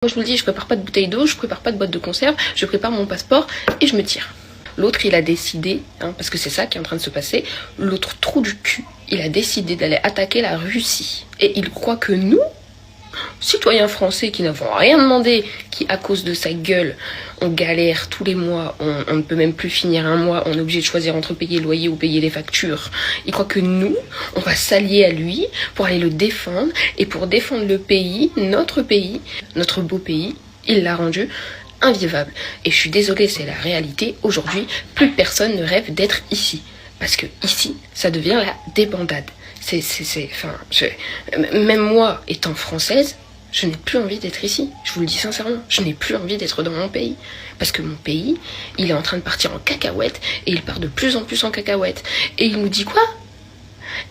Moi je vous le dis, je prépare pas de bouteille d'eau, je prépare pas de boîte de conserve, je prépare mon passeport et je me tire. L'autre il a décidé, parce que c'est ça qui est en train de se passer, l'autre trou du cul, il a décidé d'aller attaquer la Russie. Et il croit que nous, citoyens français qui n'avons rien demandé, qui à cause de sa gueule, on galère tous les mois, on ne peut même plus finir un mois, on est obligé de choisir entre payer le loyer ou payer les factures. Il croit que nous, on va s'allier à lui pour aller le défendre et pour défendre le pays, notre beau pays, il l'a rendu invivable. Et je suis désolée, c'est la réalité. Aujourd'hui, plus personne ne rêve d'être ici. Parce que ici, ça devient la débandade. Même moi, étant française, je n'ai plus envie d'être ici. Je vous le dis sincèrement, je n'ai plus envie d'être dans mon pays. Parce que mon pays, il est en train de partir en cacahuète et il part de plus en plus en cacahuète. Et il nous dit quoi?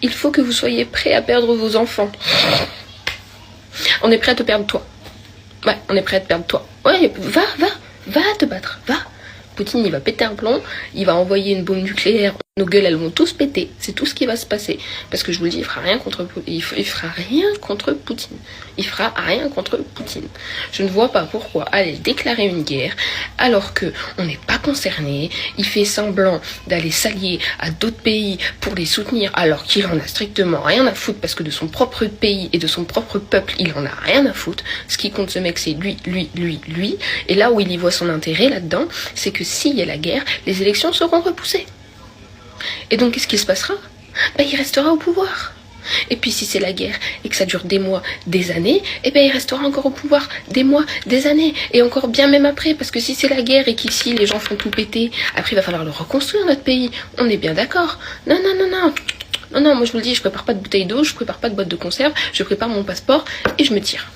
Il faut que vous soyez prêts à perdre vos enfants. On est prêt à te perdre toi. Ouais, on est prêt à te perdre toi. Ouais, va te battre, va. Poutine, il va péter un plomb, il va envoyer une bombe nucléaire. Nos gueules, elles vont tous péter. C'est tout ce qui va se passer. Parce que je vous le dis, il fera rien contre Poutine. Il fera rien contre Poutine. Je ne vois pas pourquoi aller déclarer une guerre alors que on n'est pas concerné. Il fait semblant d'aller s'allier à d'autres pays pour les soutenir alors qu'il en a strictement rien à foutre parce que de son propre pays et de son propre peuple, il en a rien à foutre. Ce qui compte, ce mec, c'est lui. Et là où il y voit son intérêt là-dedans, c'est que s'il y a la guerre, les élections seront repoussées. Et donc, qu'est-ce qui se passera? Il restera au pouvoir. Et puis, si c'est la guerre et que ça dure des mois, des années, il restera encore au pouvoir des mois, des années. Et encore bien même après. Parce que si c'est la guerre et qu'ici, les gens font tout péter, après, il va falloir le reconstruire, notre pays. On est bien d'accord. Non, moi, je vous le dis, je prépare pas de bouteille d'eau, je prépare pas de boîte de conserve, je prépare mon passeport et je me tire.